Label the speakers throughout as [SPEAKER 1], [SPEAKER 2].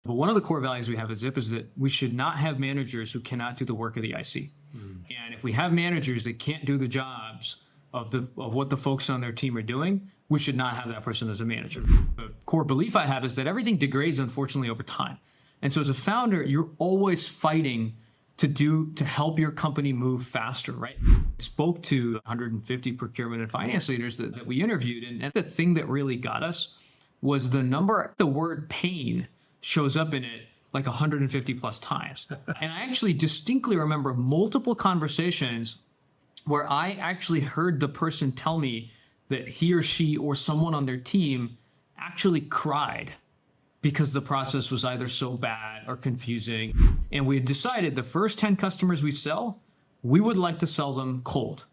[SPEAKER 1] But one of the core values we have at Zip is that we should not have managers who cannot do the work of the IC. And if we have managers that can't do the jobs of what the folks on their team are doing, we should not have that person as a manager. The core belief I have is that everything degrades, unfortunately, over time. And so as a founder, you're always fighting to help your company move faster, right? I spoke to 150 procurement and finance leaders that we interviewed, and the thing that really got us was the word pain shows up in it like 150 plus times. And I actually distinctly remember multiple conversations where I actually heard the person tell me that he or she or someone on their team actually cried because the process was either so bad or confusing. And we had decided the first 10 customers we sell, we would like to sell them cold.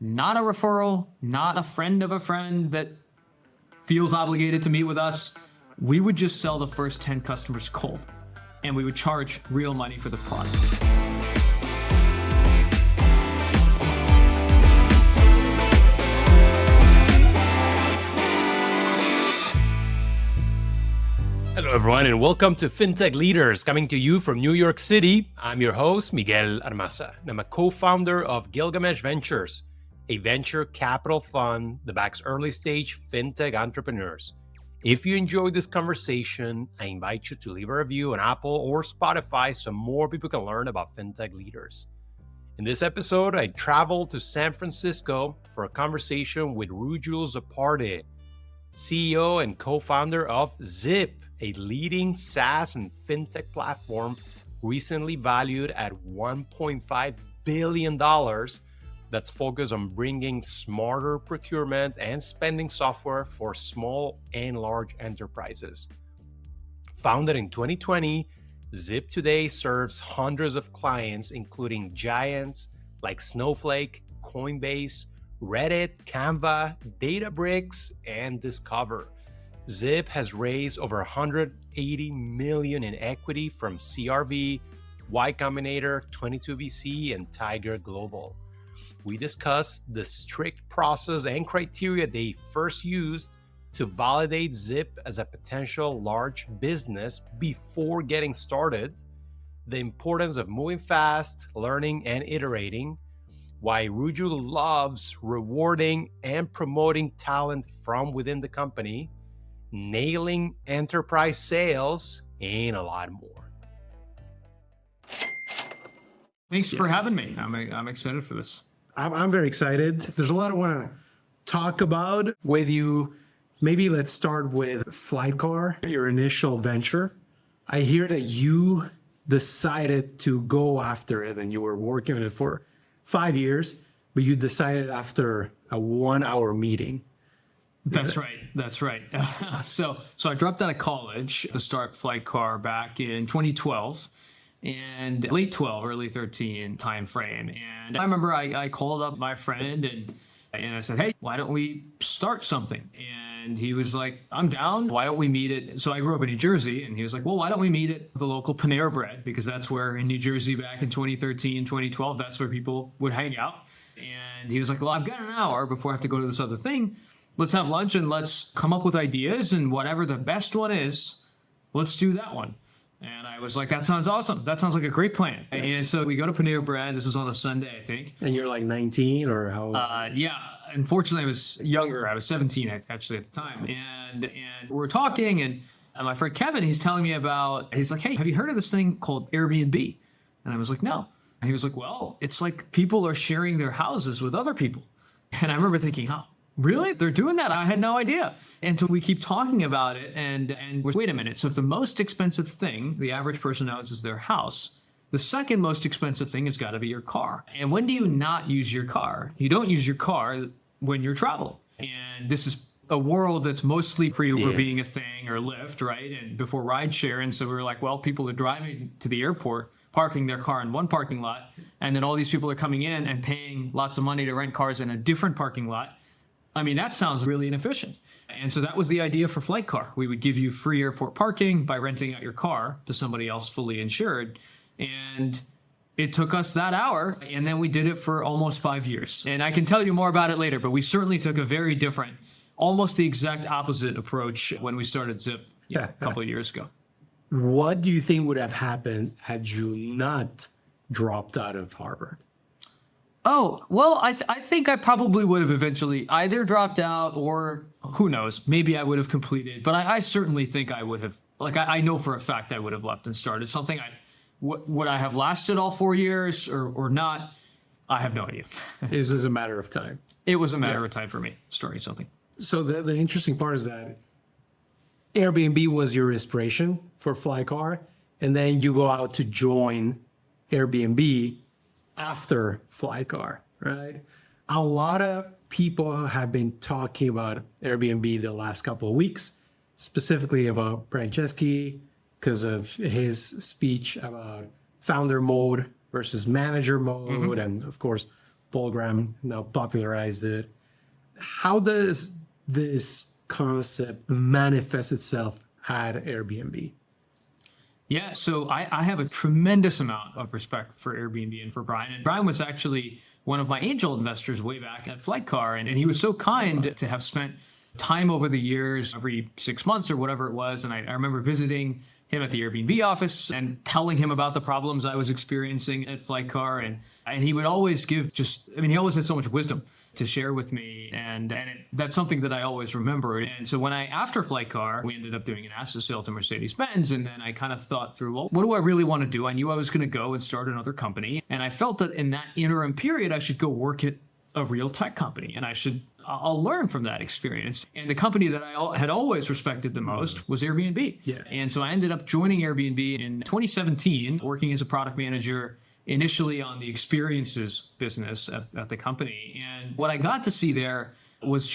[SPEAKER 1] Not a referral, not a friend of a friend that feels obligated to meet with us. We would just sell the first 10 customers cold, and we would charge real money for the product.
[SPEAKER 2] Hello, everyone, and welcome to FinTech Leaders, coming to you from New York City. I'm your host, Miguel Armaza, and I'm a co-founder of Gilgamesh Ventures, a venture capital fund that backs early-stage FinTech entrepreneurs. If you enjoyed this conversation, I invite you to leave a review on Apple or Spotify so more people can learn about FinTech leaders. In this episode, I traveled to San Francisco for a conversation with Rujul Zaparde, CEO and co-founder of Zip, a leading SaaS and fintech platform recently valued at $1.5 billion that's focused on bringing smarter procurement and spending software for small and large enterprises. Founded in 2020, Zip today serves hundreds of clients, including giants like Snowflake, Coinbase, Reddit, Canva, Databricks, and Discover. Zip has raised over $180 million in equity from CRV, Y Combinator, 22 VC, and Tiger Global. We discussed the strict process and criteria they first used to validate Zip as a potential large business before getting started, the importance of moving fast, learning, and iterating, why Rujul loves rewarding and promoting talent from within the company, nailing enterprise sales, and a lot more.
[SPEAKER 1] Thanks for having me. I'm excited for this.
[SPEAKER 3] I'm very excited. There's a lot I want to talk about with you. Maybe let's start with FlightCar, your initial venture. I hear that you decided to go after it and you were working on it for 5 years, but you decided after a 1-hour meeting.
[SPEAKER 1] That's right. So I dropped out of college to start FlightCar back in 2012 and late 12, early 13 time frame. And I remember I called up my friend and I said, hey, why don't we start something? And he was like, I'm down. Why don't we meet it? So I grew up in New Jersey, and he was like, well, why don't we meet at the local Panera Bread? Because that's where in New Jersey back in 2013, 2012, that's where people would hang out. And he was like, well, I've got an hour before I have to go to this other thing. Let's have lunch and let's come up with ideas, and whatever the best one is, let's do that one. And I was like, that sounds awesome. That sounds like a great plan. And so we go to Panera Bread. This was on a Sunday, I think.
[SPEAKER 3] And you're like 19 or how?
[SPEAKER 1] Yeah. Unfortunately, I was younger. I was 17 actually at the time. And we're talking, and my friend Kevin, he's telling me he's like, hey, have you heard of this thing called Airbnb? And I was like, no. And he was like, well, it's like people are sharing their houses with other people. And I remember thinking, oh, really? They're doing that? I had no idea. And so we keep talking about it and wait a minute. So if the most expensive thing the average person owns is their house, the second most expensive thing has got to be your car. And when do you not use your car? You don't use your car when you're traveling. And this is a world that's mostly pre-Uber being a thing or Lyft, right? And before rideshare. And so we were like, well, people are driving to the airport, parking their car in one parking lot. And then all these people are coming in and paying lots of money to rent cars in a different parking lot. I mean, that sounds really inefficient. And so that was the idea for FlightCar. We would give you free airport parking by renting out your car to somebody else fully insured. And it took us that hour, and then we did it for almost 5 years. And I can tell you more about it later, but we certainly took a very different, almost the exact opposite approach when we started Zip a couple of years ago.
[SPEAKER 3] What do you think would have happened had you not dropped out of Harvard?
[SPEAKER 1] Oh, well, I think I probably would have eventually either dropped out or who knows, maybe I would have completed. But I certainly think I would have, like, I know for a fact I would have left and started something. Would I have lasted all 4 years or not? I have no idea.
[SPEAKER 3] This is a matter of time.
[SPEAKER 1] It was a matter of time for me starting something.
[SPEAKER 3] So the interesting part is that Airbnb was your inspiration for FlightCar, and then you go out to join Airbnb after FlightCar, right? A lot of people have been talking about Airbnb the last couple of weeks, specifically about Franceschi because of his speech about founder mode versus manager mode. And of course, Paul Graham now popularized it. How does this concept manifest itself at Airbnb?
[SPEAKER 1] Yeah, so I have a tremendous amount of respect for Airbnb and for Brian. And Brian was actually one of my angel investors way back at FlightCar. And he was so kind to have spent time over the years, every 6 months or whatever it was. And I remember visiting him at the Airbnb office and telling him about the problems I was experiencing at FlightCar. And he would always give he always had so much wisdom to share with me. And that's something that I always remember. And so after FlightCar, we ended up doing an asset sale to Mercedes-Benz. And then I kind of thought through, well, what do I really want to do? I knew I was going to go and start another company. And I felt that in that interim period, I should go work at a real tech company. And I'll learn from that experience. And the company that I had always respected the most was Airbnb.
[SPEAKER 3] Yeah.
[SPEAKER 1] And so I ended up joining Airbnb in 2017, working as a product manager initially on the experiences business at the company. And what I got to see there was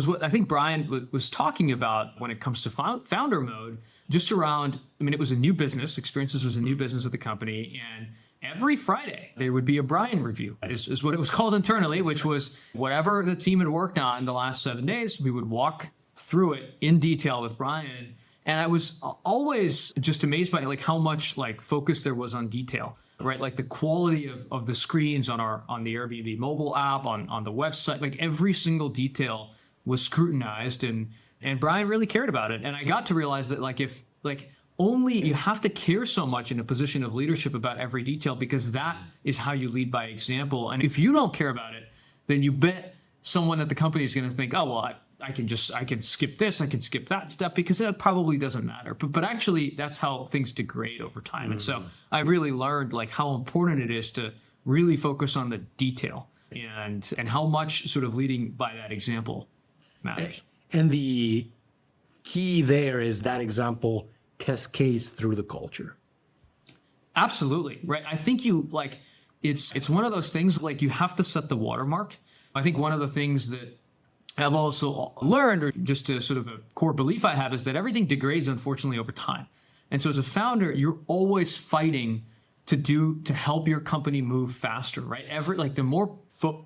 [SPEAKER 1] what I think Brian was talking about when it comes to founder mode, just around, it was a new business. Experiences was a new business at the company. And every Friday, there would be a Brian review, is what it was called internally, which was whatever the team had worked on the last 7 days, we would walk through it in detail with Brian. And I was always just amazed by how much focus there was on detail, right? Like the quality of the screens on the Airbnb mobile app, on the website, every single detail was scrutinized, and Brian really cared about it. And I got to realize that only you have to care so much in a position of leadership about every detail, because that is how you lead by example. And if you don't care about it, then you bet someone at the company is going to think, oh, well, I can skip this, I can skip that step because it probably doesn't matter. But actually, that's how things degrade over time. And so I really learned how important it is to really focus on the detail and how much sort of leading by that example matters.
[SPEAKER 3] And the key there is that example cascades through the culture.
[SPEAKER 1] Absolutely, right? I think it's one of those things, you have to set the watermark. I think one of the things that I've also learned, or just a sort of a core belief I have, is that everything degrades, unfortunately, over time. And so as a founder, you're always fighting to help your company move faster, right? The more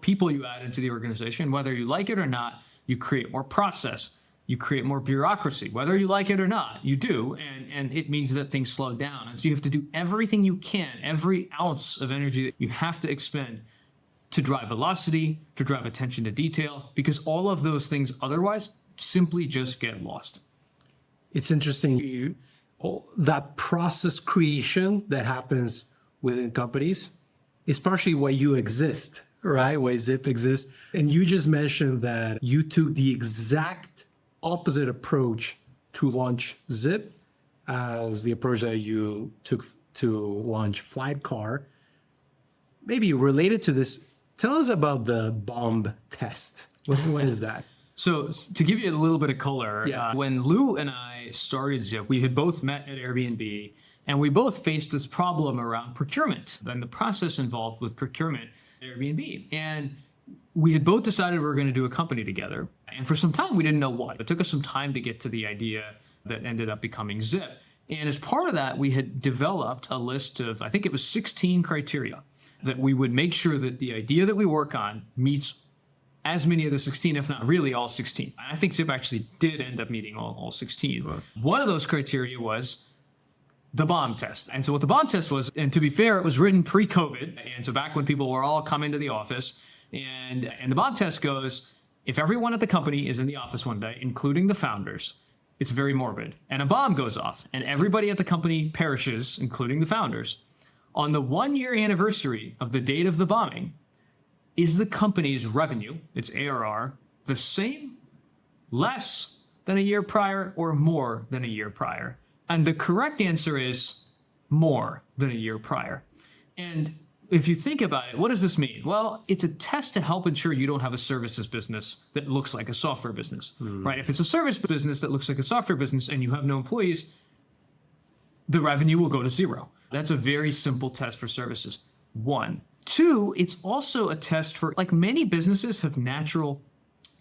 [SPEAKER 1] people you add into the organization, whether you like it or not, you create more process. You create more bureaucracy, whether you like it or not, you do. And it means that things slow down. And so you have to do everything you can, every ounce of energy that you have to expend to drive velocity, to drive attention to detail, because all of those things otherwise simply just get lost.
[SPEAKER 3] It's interesting, that process creation that happens within companies is partially why you exist, right? Why Zip exists. And you just mentioned that you took the exact opposite approach to launch Zip as the approach that you took to launch FlightCar. Maybe related to this, tell us about the bomb test. What is that?
[SPEAKER 1] So to give you a little bit of color, when Lou and I started Zip, we had both met at Airbnb, and we both faced this problem around procurement and the process involved with procurement at Airbnb. And we had both decided we were going to do a company together. And for some time, we didn't know what. It took us some time to get to the idea that ended up becoming Zip. And as part of that, we had developed a list of, I think it was 16 criteria that we would make sure that the idea that we work on meets as many of the 16, if not really all 16. And I think Zip actually did end up meeting all 16. Right. One of those criteria was the bomb test. And so what the bomb test was, and to be fair, it was written pre-COVID. And so back when people were all coming to the office, and the bomb test goes, if everyone at the company is in the office one day, including the founders, it's very morbid, and a bomb goes off, and everybody at the company perishes, including the founders, on the 1-year anniversary of the date of the bombing, is the company's revenue, its ARR, the same, less than a year prior, or more than a year prior? And the correct answer is more than a year prior. And if you think about it, what does this mean? Well, it's a test to help ensure you don't have a services business that looks like a software business, right? If it's a service business that looks like a software business and you have no employees, the revenue will go to zero. That's a very simple test for services. 1. 2, it's also a test for, like, many businesses have natural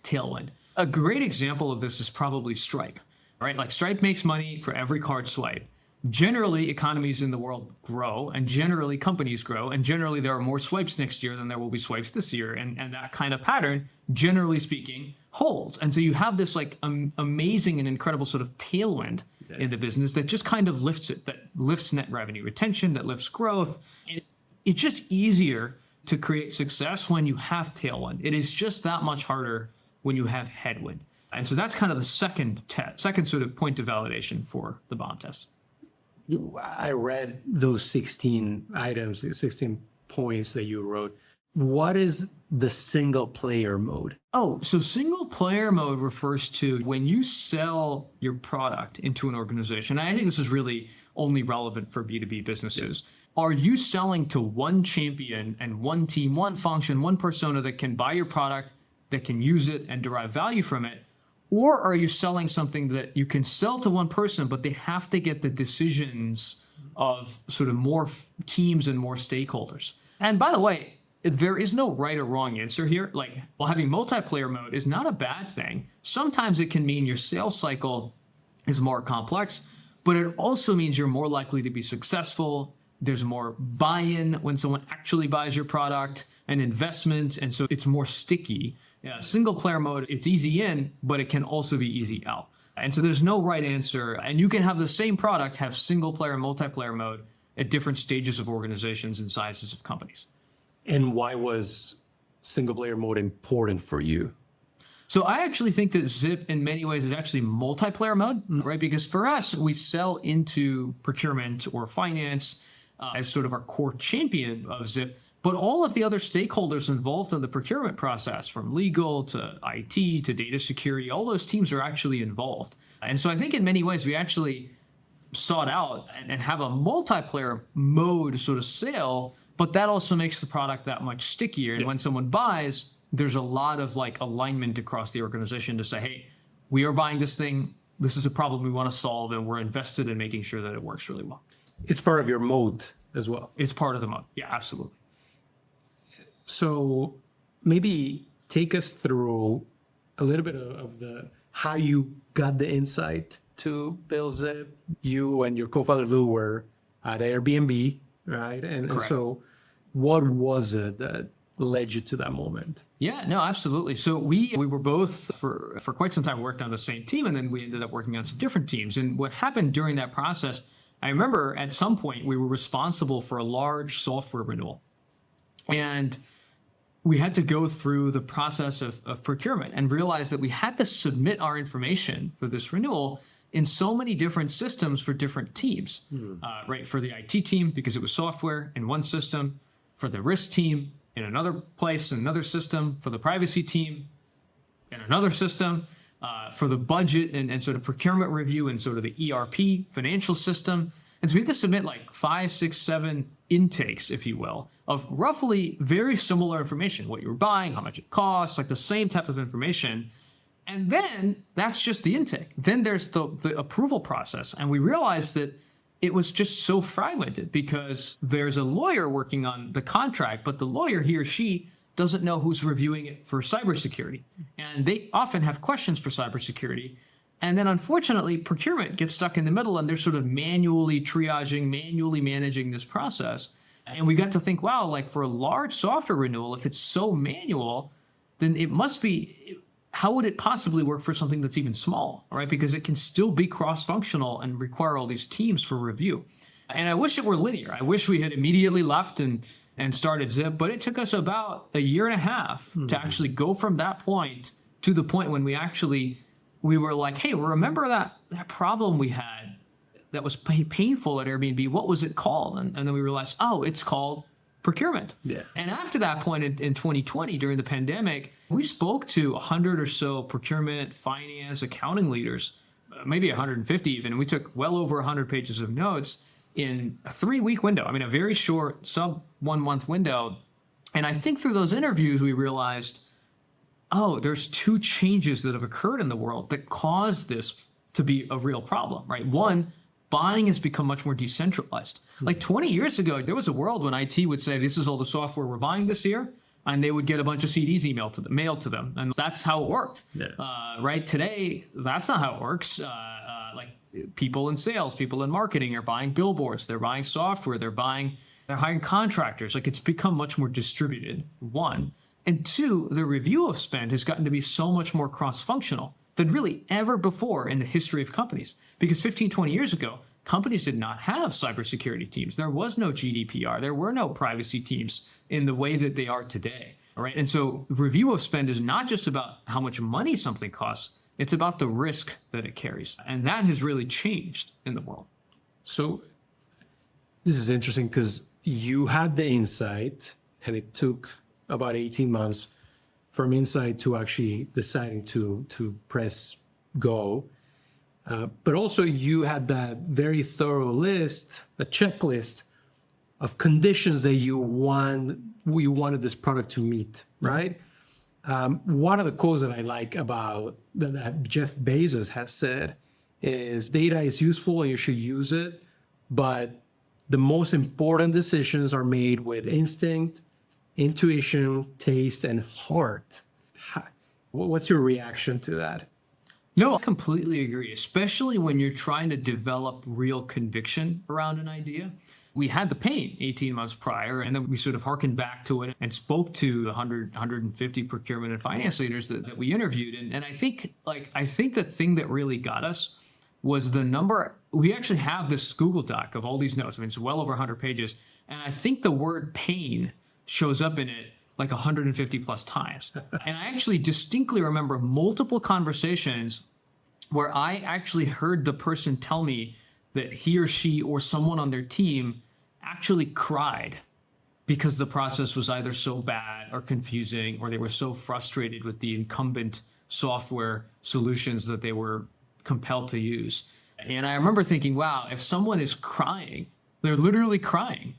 [SPEAKER 1] tailwind. A great example of this is probably Stripe, right? Like, Stripe makes money for every card swipe. Generally, economies in the world grow, and generally companies grow, and generally there are more swipes next year than there will be swipes this year. And that kind of pattern, generally speaking, holds. And so you have this like amazing and incredible sort of tailwind in the business that just kind of lifts it, that lifts net revenue retention, that lifts growth. And it's just easier to create success when you have tailwind. It is just that much harder when you have headwind. And so that's kind of the second sort of point of validation for the bomb test.
[SPEAKER 3] I read those 16 items, the 16 points that you wrote. What is the single player mode?
[SPEAKER 1] Oh, so single player mode refers to when you sell your product into an organization. I think this is really only relevant for B2B businesses. Yeah. Are you selling to one champion and one team, one function, one persona that can buy your product, that can use it and derive value from it? Or are you selling something that you can sell to one person, but they have to get the decisions of sort of more teams and more stakeholders? And by the way, there is no right or wrong answer here. Like, well, having multiplayer mode is not a bad thing. Sometimes it can mean your sales cycle is more complex, but it also means you're more likely to be successful. There's more buy-in when someone actually buys your product, and investment, and so it's more sticky. Yeah, single player mode, it's easy in, but it can also be easy out. And so there's no right answer. And you can have the same product have single player and multiplayer mode at different stages of organizations and sizes of companies.
[SPEAKER 3] And why was single player mode important for you?
[SPEAKER 1] So I actually think that Zip in many ways is actually multiplayer mode, right? Because for us, we sell into procurement or finance as sort of our core champion of Zip. But all of the other stakeholders involved in the procurement process, from legal to IT to data security, all those teams are actually involved. And so I think in many ways we actually sought out and have a multiplayer mode sort of sale, but that also makes the product that much stickier. And when someone buys, there's a lot of like alignment across the organization to say, hey, we are buying this thing. This is a problem we want to solve, and we're invested in making sure that it works really well.
[SPEAKER 3] It's part of your mode as well.
[SPEAKER 1] It's part of the mode. Yeah, absolutely.
[SPEAKER 3] So maybe take us through a little bit of the how you got the insight to build Zip. You and your co-founder Lou were at Airbnb, right? And so what was it that led you to that moment?
[SPEAKER 1] Yeah, no, absolutely. So we were both for quite some time worked on the same team, and then we ended up working on some different teams. And what happened during that process, I remember at some point we were responsible for a large software renewal. And we had to go through the process of procurement and realize that we had to submit our information for this renewal in so many different systems for different teams, right? For the IT team, because it was software in one system, for the risk team in another place, in another system, for the privacy team in another system, for the budget and sort of procurement review and sort of the ERP financial system. And so we had to submit like 5, 6, 7 intakes, if you will, of roughly very similar information, what you were buying, how much it costs, like the same type of information. And then that's just the intake. Then there's the approval process. And we realized that it was just so fragmented because there's a lawyer working on the contract, but the lawyer, he or she, doesn't know who's reviewing it for cybersecurity. And they often have questions for cybersecurity. And then unfortunately, procurement gets stuck in the middle, and they're sort of manually triaging, manually managing this process. And we got to think, wow, like for a large software renewal, if it's so manual, then it must be, how would it possibly work for something that's even small, right? Because it can still be cross-functional and require all these teams for review. And I wish it were linear. I wish we had immediately left and started Zip, but it took us about a year and a half to actually go from that point to the point when we were like, hey, remember that problem we had that was painful at Airbnb, what was it called? And then we realized, oh, it's called procurement.
[SPEAKER 3] Yeah.
[SPEAKER 1] And after that point in 2020, during the pandemic, we spoke to 100 or so procurement, finance, accounting leaders, maybe 150 even. And we took well over 100 pages of notes in a 3-week window. I mean, a very short sub 1 month window. And I think through those interviews, we realized, oh, there's 2 changes that have occurred in the world that caused this to be a real problem, right? One, buying has become much more decentralized. Like 20 years ago, there was a world when IT would say, this is all the software we're buying this year, and they would get a bunch of CDs mailed to them. And that's how it worked.
[SPEAKER 3] Yeah.
[SPEAKER 1] Right today, that's not how it works. Like people in sales, people in marketing are buying billboards, they're buying software, they're hiring contractors. Like it's become much more distributed, one. And two, the review of spend has gotten to be so much more cross-functional than really ever before in the history of companies. Because 15, 20 years ago, companies did not have cybersecurity teams. There was no GDPR. There were no privacy teams in the way that they are today. All right. And so review of spend is not just about how much money something costs. It's about the risk that it carries. And that has really changed in the world.
[SPEAKER 3] So this is interesting because you had the insight and it took about 18 months from insight to actually deciding to press go. But also you had that very thorough list, a checklist of conditions that you wanted this product to meet, right? One of the quotes that I like about that Jeff Bezos has said is data is useful and you should use it, but the most important decisions are made with instinct, intuition, taste, and heart. What's your reaction to that?
[SPEAKER 1] No, I completely agree, especially when you're trying to develop real conviction around an idea. We had the pain 18 months prior, and then we sort of harkened back to it and spoke to the 150 procurement and finance leaders that we interviewed. And I think the thing that really got us was the number. We actually have this Google Doc of all these notes. I mean, it's well over 100 pages. And I think the word pain shows up in it like 150 plus times. And I actually distinctly remember multiple conversations where I actually heard the person tell me that he or she or someone on their team actually cried because the process was either so bad or confusing, or they were so frustrated with the incumbent software solutions that they were compelled to use. And I remember thinking, wow, if someone is crying, they're literally crying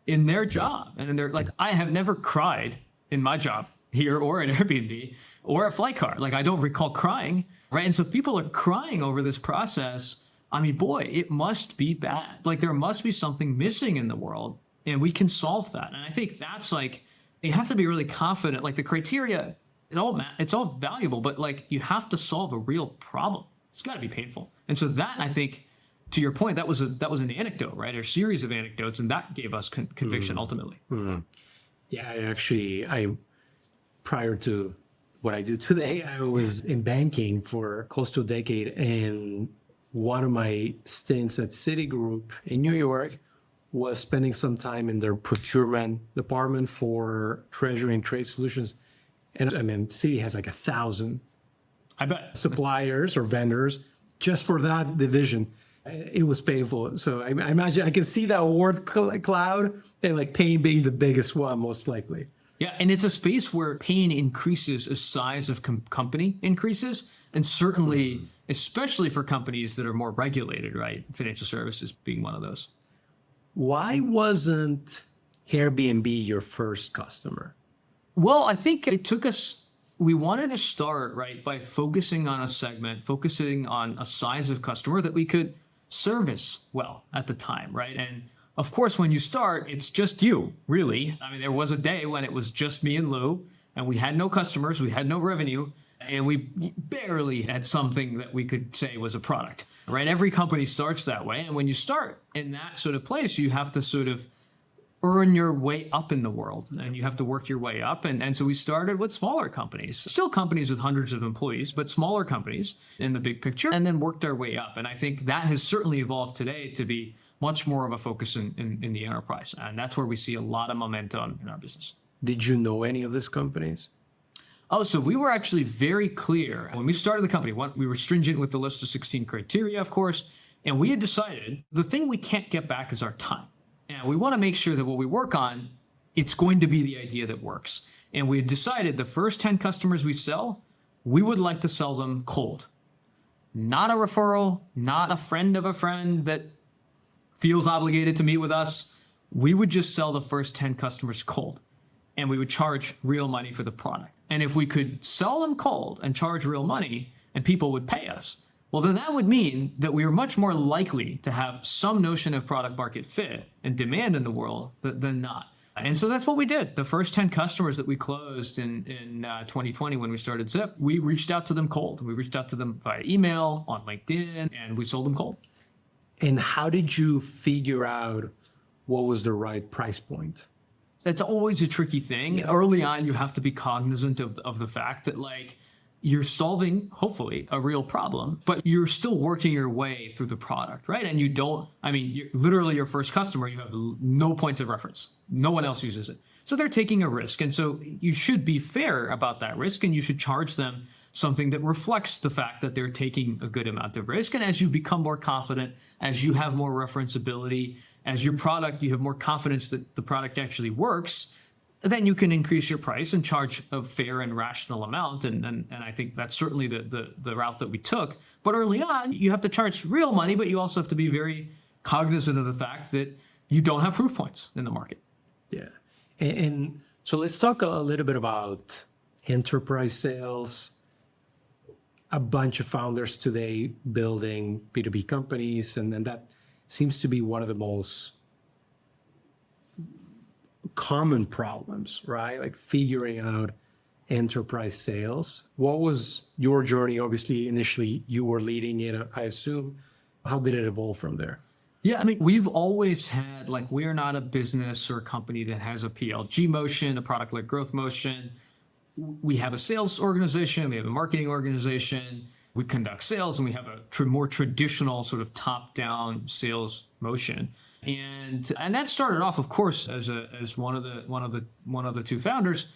[SPEAKER 1] in their job. And they're like, I have never cried in my job here or at Airbnb or at FlightCar. Like, I don't recall crying, right? And so people are crying over this process. I mean, boy, it must be bad. Like, there must be something missing in the world, and we can solve that. And I think that's like, you have to be really confident. Like, the criteria, it's all valuable, but like, you have to solve a real problem. It's got to be painful. And so that, I think, to your point, that was an anecdote, right? Or a series of anecdotes, and that gave us conviction ultimately.
[SPEAKER 3] Yeah, I prior to what I do today, I was in banking for close to a decade, and one of my stints at Citigroup in New York was spending some time in their procurement department for treasury and trade solutions. And I mean, Citi has like 1,000
[SPEAKER 1] I bet.
[SPEAKER 3] suppliers or vendors just for that division. It was painful. So I imagine I can see that word cloud and like pain being the biggest one, most likely.
[SPEAKER 1] Yeah, and it's a space where pain increases as size of company increases, and certainly, especially for companies that are more regulated, right? Financial services being one of those.
[SPEAKER 3] Why wasn't Airbnb your first customer?
[SPEAKER 1] Well, I think it took us, we wanted to start, right, by focusing on a segment, focusing on a size of customer that we could service well at the time, right? And of course, when you start, it's just you, really. I mean, there was a day when it was just me and Lou, and we had no customers, we had no revenue, and we barely had something that we could say was a product, right? Every company starts that way. And when you start in that sort of place, you have to sort of earn your way up in the world, and you have to work your way up. And so we started with smaller companies, still companies with hundreds of employees, but smaller companies in the big picture, and then worked our way up. And I think that has certainly evolved today to be much more of a focus in the enterprise. And that's where we see a lot of momentum in our business.
[SPEAKER 3] Did you know any of these companies?
[SPEAKER 1] Oh, so we were actually very clear. When we started the company, we were stringent with the list of 16 criteria, of course, and we had decided the thing we can't get back is our time. And we want to make sure that what we work on, it's going to be the idea that works. And we had decided the first 10 customers we sell, we would like to sell them cold. Not a referral, not a friend of a friend that feels obligated to meet with us. We would just sell the first 10 customers cold, and we would charge real money for the product. And if we could sell them cold and charge real money and people would pay us, well, then that would mean that we were much more likely to have some notion of product market fit and demand in the world than not. And so that's what we did. The first 10 customers that we closed in 2020 when we started Zip, we reached out to them cold. We reached out to them via email, on LinkedIn, and we sold them cold.
[SPEAKER 3] And how did you figure out what was the right price point?
[SPEAKER 1] It's always a tricky thing. Yeah. Early on, you have to be cognizant of the fact that you're solving, hopefully, a real problem, but you're still working your way through the product, right? And you're literally your first customer, you have no points of reference. No one else uses it. So they're taking a risk. And so you should be fair about that risk, and you should charge them something that reflects the fact that they're taking a good amount of risk. And as you become more confident, as you have more referenceability, as your product, you have more confidence that the product actually works, then you can increase your price and charge a fair and rational amount. And I think that's certainly the route that we took. But early on, you have to charge real money, but you also have to be very cognizant of the fact that you don't have proof points in the market.
[SPEAKER 3] Yeah. And so let's talk a little bit about enterprise sales. A bunch of founders today building B2B companies, and then that seems to be one of the most common problems, right? Like figuring out enterprise sales. What was your journey? Obviously, initially you were leading it, I assume. How did it evolve from there?
[SPEAKER 1] Yeah, we've always had, we're not a business or a company that has a PLG motion, a product-led growth motion. We have a sales organization, we have a marketing organization, we conduct sales, and we have a more traditional sort of top-down sales motion. And that started off, of course, as one of the two founders.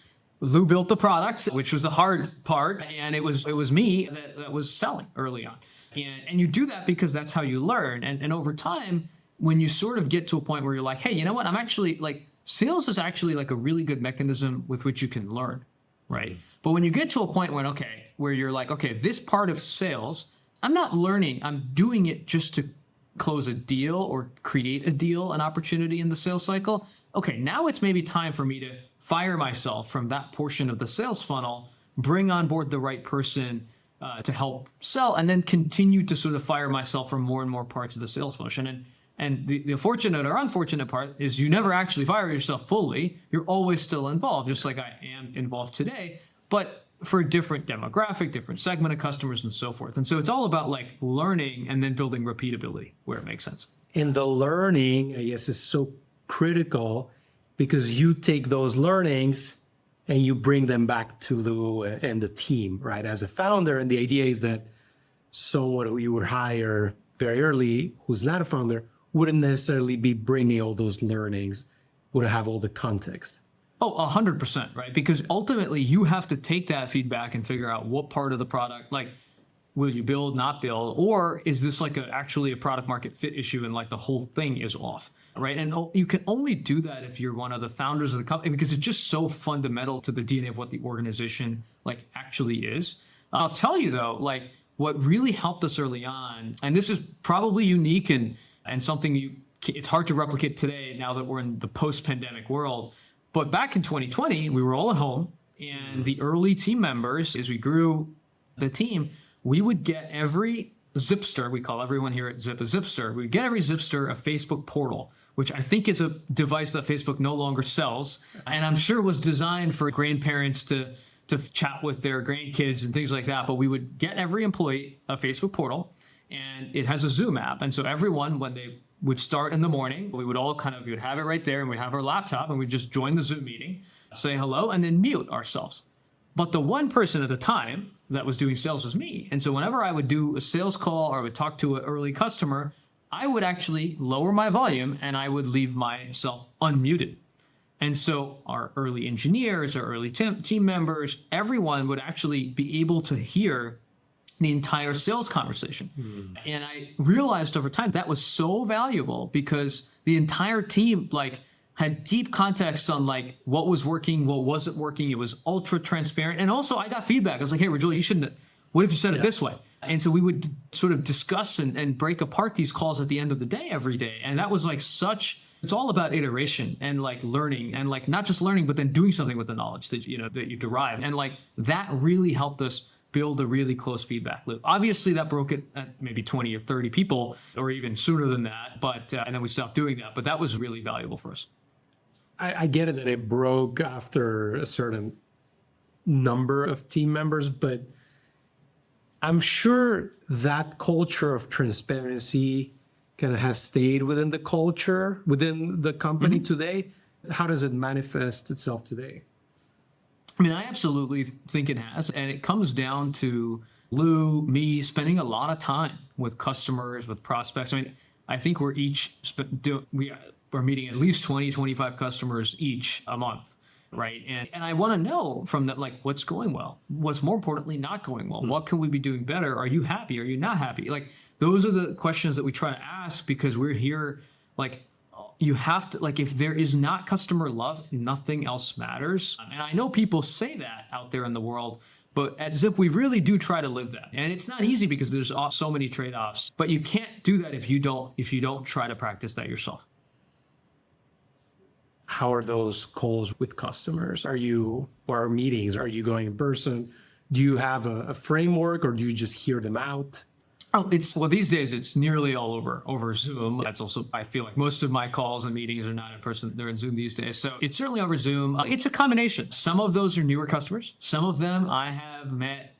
[SPEAKER 1] Lou built the product, which was the hard part, and it was me that was selling early on. And you do that because that's how you learn. And over time, when you sort of get to a point where you're like, hey, you know what? I'm actually sales is actually a really good mechanism with which you can learn, right? But when you get to a point where you're like, okay, this part of sales, I'm not learning, I'm doing it just to close a deal or create a deal, an opportunity in the sales cycle. Okay, now it's maybe time for me to fire myself from that portion of the sales funnel, bring on board the right person to help sell, and then continue to sort of fire myself from more and more parts of the sales motion. And the fortunate or unfortunate part is you never actually fire yourself fully. You're always still involved, just like I am involved today, but for a different demographic, different segment of customers, and so forth. And so it's all about learning and then building repeatability where it makes sense.
[SPEAKER 3] And the learning, I guess, is so critical because you take those learnings and you bring them back to Lou and the team, right? As a founder, and the idea is that someone who you would hire very early, who's not a founder, wouldn't necessarily be bringing all those learnings, would have all the context.
[SPEAKER 1] Oh, 100%, right? Because ultimately you have to take that feedback and figure out what part of the product, will you build, not build, or is this actually a product market fit issue and the whole thing is off, right? And you can only do that if you're one of the founders of the company because it's just so fundamental to the DNA of what the organization actually is. I'll tell you though, what really helped us early on, and this is probably unique and something it's hard to replicate today now that we're in the post-pandemic world. But back in 2020, we were all at home, and the early team members, as we grew the team, we would get every Zipster, we call everyone here at Zip a Zipster, we'd get every Zipster a Facebook portal, which I think is a device that Facebook no longer sells, and I'm sure was designed for grandparents to chat with their grandkids and things like that. But we would get every employee a Facebook portal, and it has a Zoom app. And so everyone, when they would start in the morning, we would all we would have it right there, and we'd have our laptop, and we'd just join the Zoom meeting, say hello, and then mute ourselves. But the one person at the time that was doing sales was me. And so whenever I would do a sales call or I would talk to an early customer, I would actually lower my volume and I would leave myself unmuted. And so our early engineers, our early team members, everyone would actually be able to hear the entire sales conversation. And I realized over time that was so valuable because the entire team like had deep context on like what was working, what wasn't working. It was ultra transparent. And also I got feedback. I was like, hey, Rujul, you shouldn't, what if you said it this way? And so we would sort of discuss and break apart these calls at the end of the day every day. And that was like it's all about iteration and like learning and like not just learning, but then doing something with the knowledge that, that you derive. And like that really helped us build a really close feedback loop. Obviously that broke it at maybe 20 or 30 people or even sooner than that. But, and then we stopped doing that, but that was really valuable for us.
[SPEAKER 3] I get it that it broke after a certain number of team members, but I'm sure that culture of transparency kind of has stayed within the culture, within the company today. How does it manifest itself today?
[SPEAKER 1] I mean, I absolutely think it has. And it comes down to Lou, me spending a lot of time with customers, with prospects. I mean, I think we're each, we're meeting at least 20, 25 customers each a month. Right. And I want to know from that, like, what's going well? What's more importantly, not going well? What can we be doing better? Are you happy? Are you not happy? Like, those are the questions that we try to ask because we're here. Like, you have to, like, if there is not customer love, nothing else matters. And I know people say that out there in the world, but at Zip, we really do try to live that. And it's not easy because there's so many trade-offs, but you can't do that if you don't try to practice that yourself.
[SPEAKER 3] How are those calls with customers? Or meetings? Are you going in person? Do you have a framework or do you just hear them out?
[SPEAKER 1] Oh, these days it's nearly all over Zoom. That's also, I feel like most of my calls and meetings are not in person. They're in Zoom these days. So it's certainly over Zoom. It's a combination. Some of those are newer customers. Some of them I have met,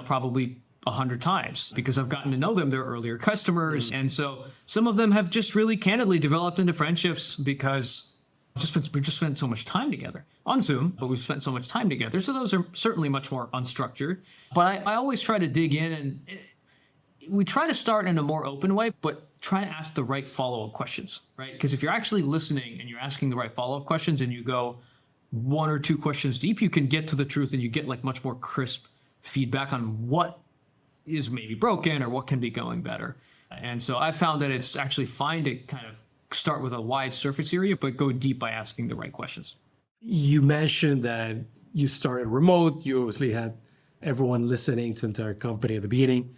[SPEAKER 1] probably 100 times because I've gotten to know them. They're earlier customers. And so some of them have just really candidly developed into friendships because we've just spent so much time together on Zoom, but we've spent so much time together. So those are certainly much more unstructured. But I always try to dig in and we try to start in a more open way, but try to ask the right follow-up questions, right? Because if you're actually listening and you're asking the right follow-up questions and you go one or two questions deep, you can get to the truth and you get like much more crisp feedback on what is maybe broken or what can be going better. And so I found that it's actually fine to kind of start with a wide surface area, but go deep by asking the right questions.
[SPEAKER 3] You mentioned that you started remote. You obviously had everyone listening to the entire company at the beginning.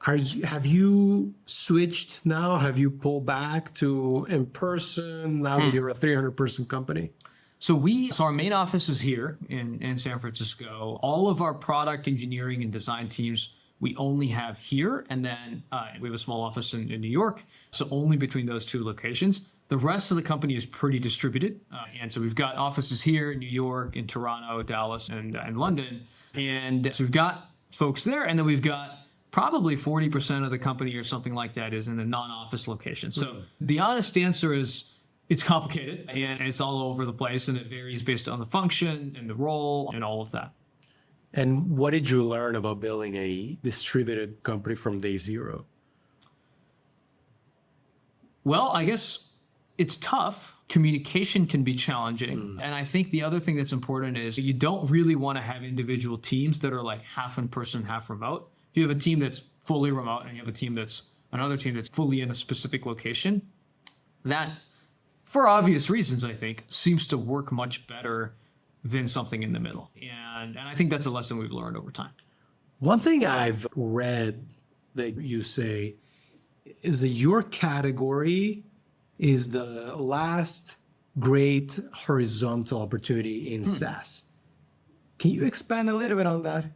[SPEAKER 3] Have you switched now? Have you pulled back to in person now that you're a 300-person company?
[SPEAKER 1] So our main office is here in San Francisco. All of our product engineering and design teams we only have here, and then we have a small office in New York, so only between those two locations. The rest of the company is pretty distributed, and so we've got offices here in New York, in Toronto, Dallas, and London, and so we've got folks there, and then we've got probably 40% of the company or something like that is in a non-office location. So the honest answer is it's complicated, and it's all over the place, and it varies based on the function and the role and all of that.
[SPEAKER 3] And what did you learn about building a distributed company from day zero?
[SPEAKER 1] Well, I guess it's tough. Communication can be challenging. And I think the other thing that's important is you don't really want to have individual teams that are like half in person, half remote. If you have a team that's fully remote and you have another team that's fully in a specific location, that, for obvious reasons, I think, seems to work much better than something in the middle. And I think that's a lesson we've learned over time.
[SPEAKER 3] One thing I've read that you say is that your category is the last great horizontal opportunity in SaaS. Can you expand a little bit on that?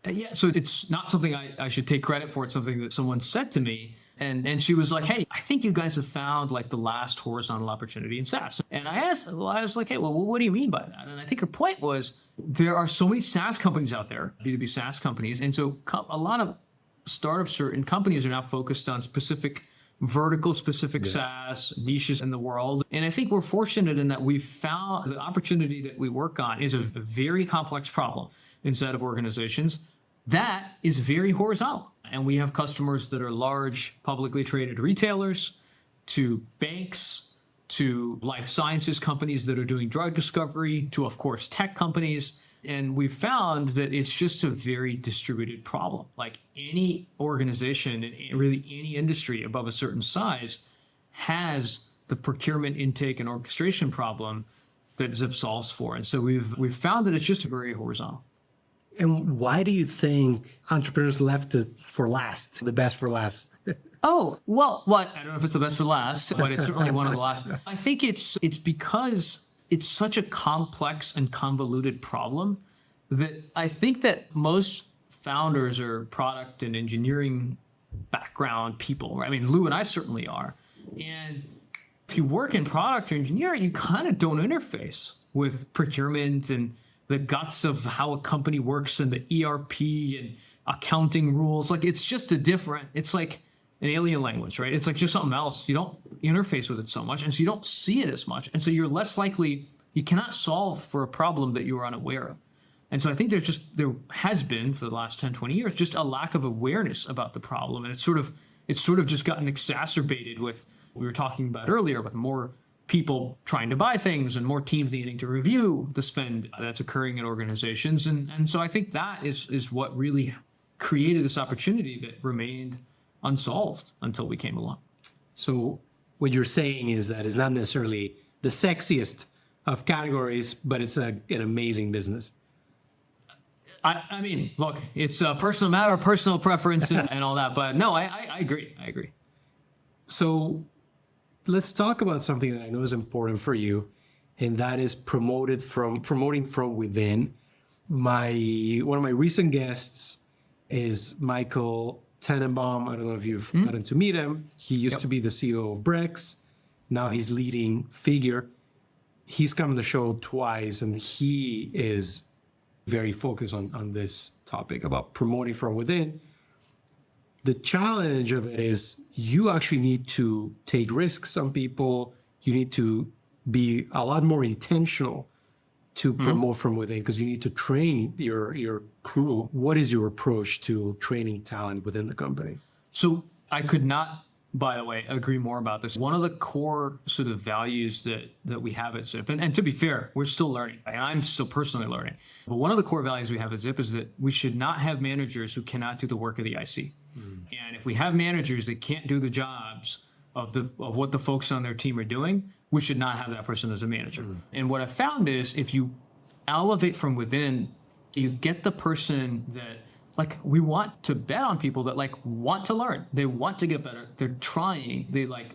[SPEAKER 1] Yeah, so it's not something I should take credit for. It's something that someone said to me. And she was like, hey, I think you guys have found like the last horizontal opportunity in SaaS. And I was like, hey, well, what do you mean by that? And I think her point was there are so many SaaS companies out there, B2B SaaS companies. And so a lot of startups and companies are now focused on specific SaaS niches in the world. And I think we're fortunate in that we've found the opportunity that we work on is a very complex problem inside of organizations that is very horizontal. And we have customers that are large publicly traded retailers to banks to life sciences companies that are doing drug discovery, to, of course, tech companies. And we've found that it's just a very distributed problem. Like any organization in really any industry above a certain size has the procurement, intake, and orchestration problem that Zip solves for. And so we've found that it's just very horizontal.
[SPEAKER 3] And why do you think entrepreneurs left it for last, the best for last?
[SPEAKER 1] Oh, well, what? I don't know if it's the best for last, but it's certainly one of the last. I think it's because it's such a complex and convoluted problem that I think that most founders are product and engineering background people. I mean, Lou and I certainly are. And if you work in product or engineering, you kind of don't interface with procurement and the guts of how a company works and the ERP and accounting rules. Like it's just it's like an alien language, right? It's like just something else. You don't interface with it so much, and so you don't see it as much. And so you're less likely, you cannot solve for a problem that you are unaware of. And so I think there has been for the last 10, 20 years, just a lack of awareness about the problem. And it's sort of just gotten exacerbated with, we were talking about earlier, with more people trying to buy things and more teams needing to review the spend that's occurring in organizations. And so I think that is what really created this opportunity that remained unsolved until we came along.
[SPEAKER 3] So what you're saying is that it's not necessarily the sexiest of categories, but it's an amazing business.
[SPEAKER 1] I mean, look, it's a personal matter, personal preference and all that. But no, I agree. I agree.
[SPEAKER 3] So let's talk about something that I know is important for you, and that is promoting from within. One of my recent guests is Michael Tenenbaum. I don't know if you've gotten to meet him. He used to be the CEO of Brex. Now he's leading Figure. He's come on the show twice, and he is very focused on this topic about promoting from within. The challenge of it is you actually need to take risks. Some people, you need to be a lot more intentional to promote from within because you need to train your crew. What is your approach to training talent within the company?
[SPEAKER 1] So I could not, by the way, agree more about this. One of the core sort of values that we have at Zip, and to be fair, we're still learning, and I'm still personally learning, but one of the core values we have at Zip is that we should not have managers who cannot do the work of the IC. And if we have managers that can't do the jobs of what the folks on their team are doing, we should not have that person as a manager. And what I found is if you elevate from within, you get the person that, like, we want to bet on people that like want to learn. They want to get better. They're trying. They like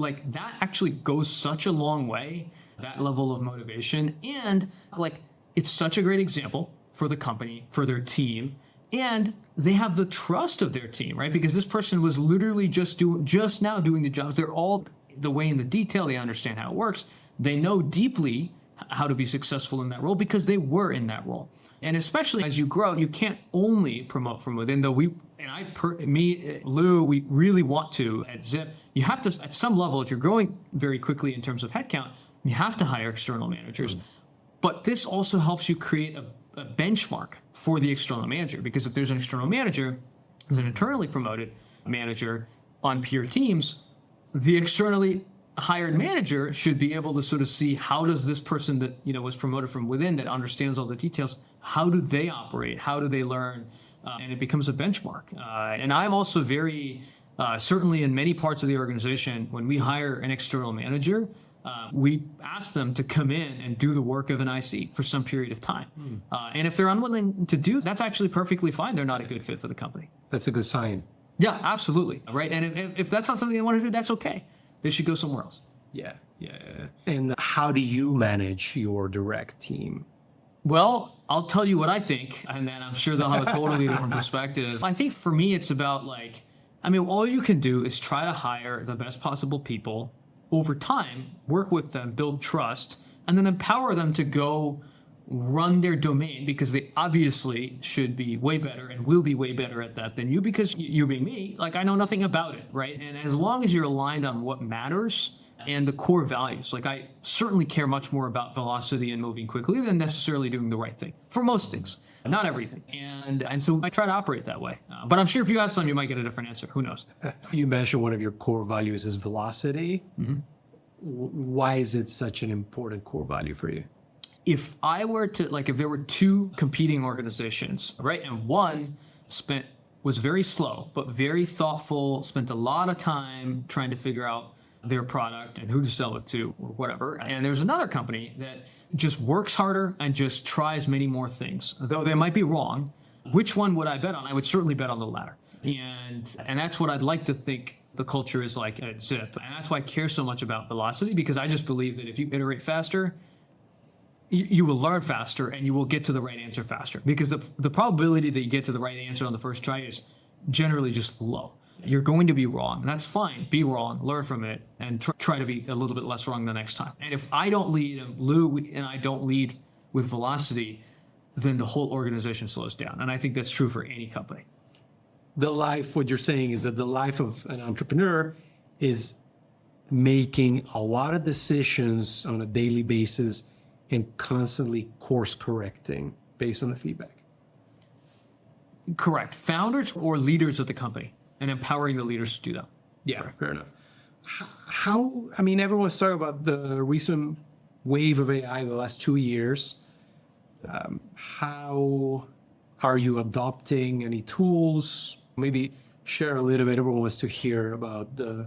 [SPEAKER 1] that actually goes such a long way, that level of motivation. And like, it's such a great example for the company, for their team. And they have the trust of their team, right? Because this person was literally just now doing the jobs. They're all the way in the detail. They understand how it works. They know deeply how to be successful in that role because they were in that role. And especially as you grow, you can't only promote from within, though Lou, we really want to at Zip. You have to, at some level, if you're growing very quickly in terms of headcount, you have to hire external managers. But this also helps you create a benchmark for the external manager, because if there's an external manager, there's an internally promoted manager on peer teams, the externally hired manager should be able to sort of see how does this person that was promoted from within, that understands all the details, how do they operate, how do they learn, and it becomes a benchmark. And I'm also very certainly in many parts of the organization, when we hire an external manager, we ask them to come in and do the work of an IC for some period of time. And if they're unwilling to do, that's actually perfectly fine. They're not a good fit for the company.
[SPEAKER 3] That's a good sign.
[SPEAKER 1] Yeah, absolutely. Right. And if that's not something they want to do, that's okay. They should go somewhere else.
[SPEAKER 3] Yeah. And how do you manage your direct team?
[SPEAKER 1] Well, I'll tell you what I think, and then I'm sure they'll have a totally different perspective. I think for me, it's about all you can do is try to hire the best possible people over time, work with them, build trust, and then empower them to go run their domain, because they obviously should be way better and will be way better at that than you, because you being me, I know nothing about it, right? And as long as you're aligned on what matters and the core values, I certainly care much more about velocity and moving quickly than necessarily doing the right thing for most things, not everything. And so I try to operate that way. But I'm sure if you ask them, you might get a different answer. Who knows?
[SPEAKER 3] You mentioned one of your core values is velocity. Why is it such an important core value for you?
[SPEAKER 1] If I were to, like, if there were two competing organizations, right, and one was very slow, but very thoughtful, spent a lot of time trying to figure out their product and who to sell it to or whatever. And there's another company that just works harder and just tries many more things, though they might be wrong. Which one would I bet on? I would certainly bet on the latter. And that's what I'd like to think the culture is like at Zip. And that's why I care so much about velocity, because I just believe that if you iterate faster, you will learn faster and you will get to the right answer faster, because the probability that you get to the right answer on the first try is generally just low. You're going to be wrong, and that's fine. Be wrong, learn from it, and try to be a little bit less wrong the next time. And if I don't lead, and Lou and I don't lead with velocity, then the whole organization slows down. And I think that's true for any company.
[SPEAKER 3] What you're saying is that the life of an entrepreneur is making a lot of decisions on a daily basis and constantly course correcting based on the feedback.
[SPEAKER 1] Correct. Founders or leaders of the company, and empowering the leaders to do that.
[SPEAKER 3] Yeah, fair enough. Everyone's talking about the recent wave of AI the last 2 years. How are you adopting any tools? Maybe share a little bit. Everyone wants to hear about the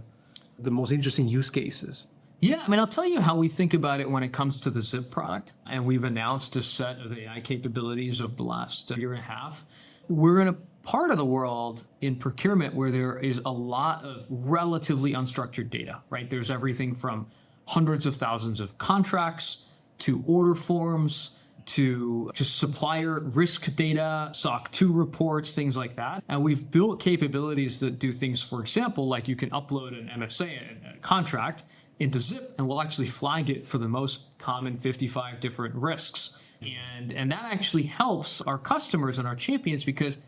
[SPEAKER 3] most interesting use cases.
[SPEAKER 1] Yeah, I'll tell you how we think about it when it comes to the Zip product. And we've announced a set of AI capabilities over the last year and a half. We're in a part of the world in procurement where there is a lot of relatively unstructured data, right? There's everything from hundreds of thousands of contracts to order forms to just supplier risk data, SOC 2 reports, things like that. And we've built capabilities that do things, for example, like you can upload an MSA, a contract, into Zip, and we'll actually flag it for the most common 55 different risks. And that actually helps our customers and our champions, because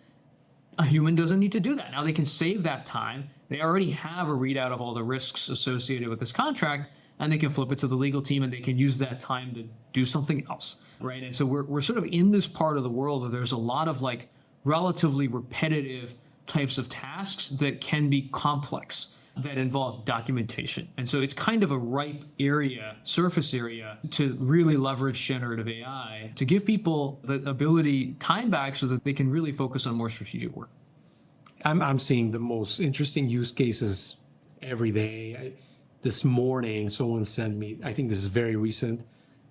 [SPEAKER 1] a human doesn't need to do that. Now they can save that time. They already have a readout of all the risks associated with this contract, and they can flip it to the legal team and they can use that time to do something else, right? And so we're sort of in this part of the world where there's a lot of like relatively repetitive types of tasks that can be complex, that involve documentation. And so it's kind of a ripe surface area to really leverage generative AI to give people the ability, time back, so that they can really focus on more strategic work.
[SPEAKER 3] I'm seeing the most interesting use cases every day. This morning, someone sent me, I think this is very recent,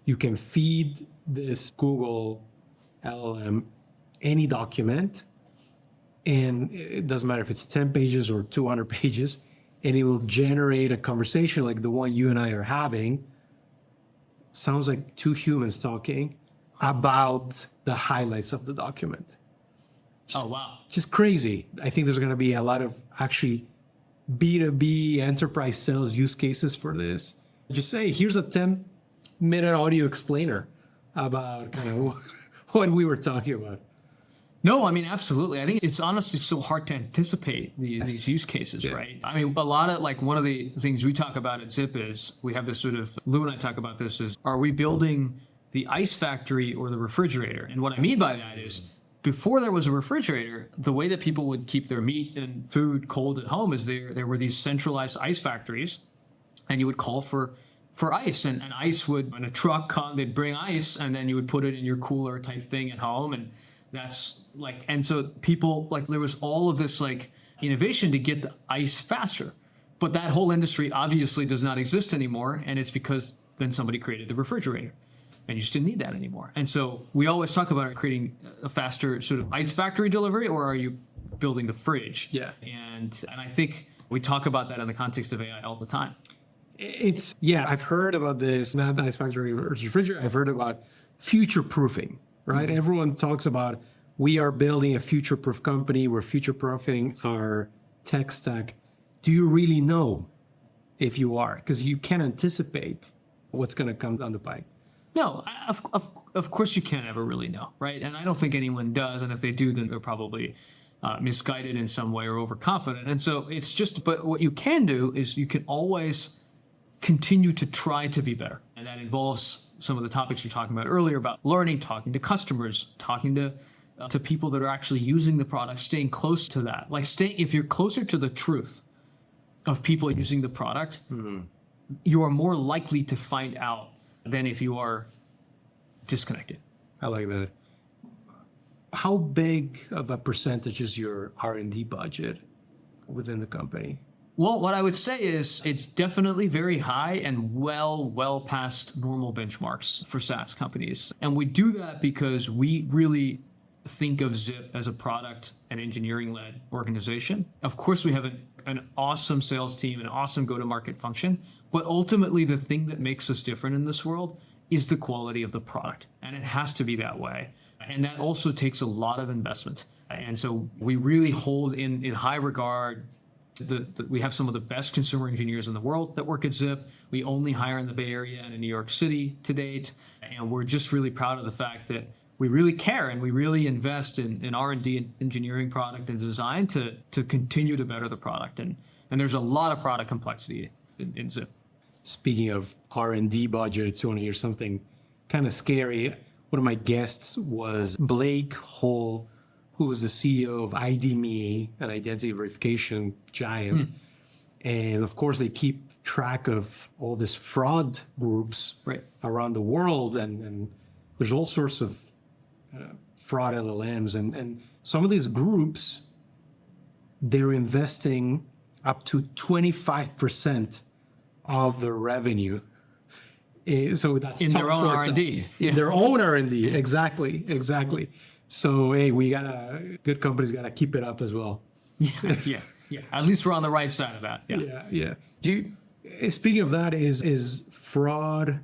[SPEAKER 3] you can feed this Google LLM any document, and it doesn't matter if it's 10 pages or 200 pages, and it will generate a conversation like the one you and I are having. Sounds like two humans talking about the highlights of the document.
[SPEAKER 1] Oh, wow.
[SPEAKER 3] Just crazy. I think there's going to be a lot of actually B2B enterprise sales use cases for this. Just say, here's a 10-minute audio explainer about kind of what we were talking about.
[SPEAKER 1] No, absolutely. I think it's honestly so hard to anticipate these use cases, right? A lot of one of the things we talk about at Zip is we have this sort of, Lou and I talk about this, is are we building the ice factory or the refrigerator? And what I mean by that is, before there was a refrigerator, the way that people would keep their meat and food cold at home is there were these centralized ice factories, and you would call for ice, and ice would, in a truck come, they'd bring ice, and then you would put it in your cooler type thing at home, and that's and so people, there was all of this innovation to get the ice faster, but that whole industry obviously does not exist anymore, and it's because then somebody created the refrigerator. And you just didn't need that anymore. And so we always talk about creating a faster sort of ice factory delivery, or are you building the fridge?
[SPEAKER 3] Yeah.
[SPEAKER 1] And I think we talk about that in the context of AI all the time.
[SPEAKER 3] I've heard about this, not ice factory versus refrigerator. I've heard about future proofing, right? Mm-hmm. Everyone talks about, we are building a future proof company. We're future proofing our tech stack. Do you really know if you are? Because you can't anticipate what's going to come down the pipe.
[SPEAKER 1] No, of course you can't ever really know, right? And I don't think anyone does. And if they do, then they're probably misguided in some way or overconfident. And so it's just, but what you can do is you can always continue to try to be better. And that involves some of the topics you're talking about earlier about learning, talking to customers, talking to people that are actually using the product, staying close to that. If you're closer to the truth of people using the product, you are more likely to find out than if you are disconnected.
[SPEAKER 3] I like that. How big of a percentage is your R&D budget within the company?
[SPEAKER 1] Well, what I would say is it's definitely very high and well past normal benchmarks for SaaS companies. And we do that because we really think of Zip as a product and engineering-led organization. Of course, we have an awesome sales team, an awesome go-to-market function, but ultimately the thing that makes us different in this world is the quality of the product. And it has to be that way. And that also takes a lot of investment. And so we really hold in high regard. We have some of the best consumer engineers in the world that work at Zip. We only hire in the Bay Area and in New York City to date. And we're just really proud of the fact that we really care and we really invest in R&D and engineering, product and design to continue to better the product. And there's a lot of product complexity in Zip.
[SPEAKER 3] Speaking of R&D budgets, you want to hear something kind of scary. One of my guests was Blake Hall, who was the CEO of ID.me, an identity verification giant. And of course, they keep track of all these fraud groups around the world. And there's all sorts of fraud LLMs. And some of these groups, they're investing up to 25% of their revenue. So that's
[SPEAKER 1] in their own R&D.
[SPEAKER 3] In their own R&D, exactly. So hey, good companies gotta keep it up as well.
[SPEAKER 1] Yeah. At least we're on the right side of that.
[SPEAKER 3] Yeah. Speaking of that, is fraud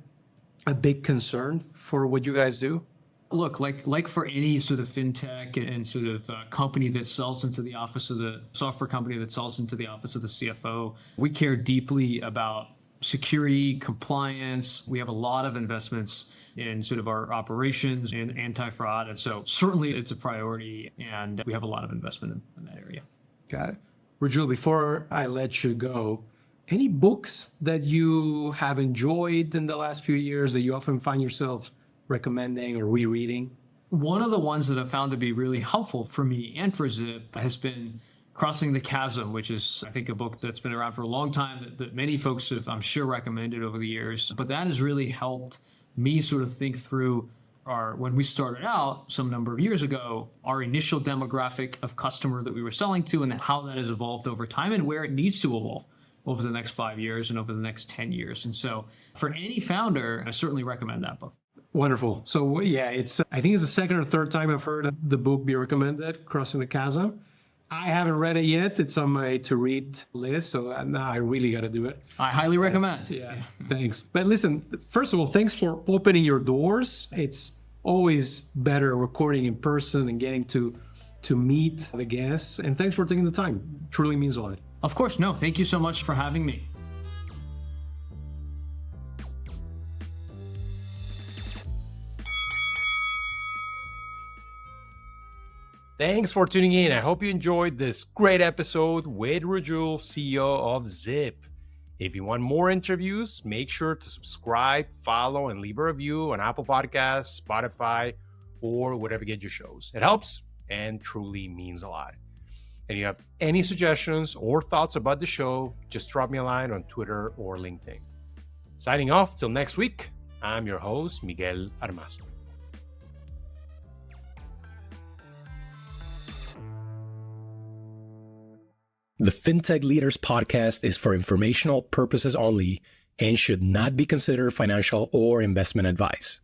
[SPEAKER 3] a big concern for what you guys do?
[SPEAKER 1] Look, like for any sort of fintech and sort of company that sells into the office of the software company that sells into the office of the CFO, we care deeply about security, compliance. We have a lot of investments in sort of our operations and anti-fraud. And so certainly it's a priority and we have a lot of investment in that area.
[SPEAKER 3] Got it. Rujul, before I let you go, any books that you have enjoyed in the last few years that you often find yourself recommending or rereading?
[SPEAKER 1] One of the ones that I've found to be really helpful for me and for Zip has been Crossing the Chasm, which is, I think, a book that's been around for a long time that many folks have, I'm sure, recommended over the years. But that has really helped me sort of think through when we started out some number of years ago, our initial demographic of customer that we were selling to and how that has evolved over time and where it needs to evolve over the next 5 years and over the next 10 years. And so for any founder, I certainly recommend that book.
[SPEAKER 3] Wonderful. So yeah, I think it's the second or third time I've heard the book be recommended, Crossing the Chasm. I haven't read it yet. It's on my to-read list, so now I really got to do it.
[SPEAKER 1] I highly recommend.
[SPEAKER 3] Yeah, thanks. But listen, first of all, thanks for opening your doors. It's always better recording in person and getting to meet the guests. And thanks for taking the time. Truly means a lot.
[SPEAKER 1] Of course. No, thank you so much for having me.
[SPEAKER 2] Thanks for tuning in. I hope you enjoyed this great episode with Rujul, CEO of Zip. If you want more interviews, make sure to subscribe, follow, and leave a review on Apple Podcasts, Spotify, or whatever you get your shows. It helps and truly means a lot. And if you have any suggestions or thoughts about the show, just drop me a line on Twitter or LinkedIn. Signing off till next week, I'm your host, Miguel Armaza. The FinTech Leaders podcast is for informational purposes only and should not be considered financial or investment advice.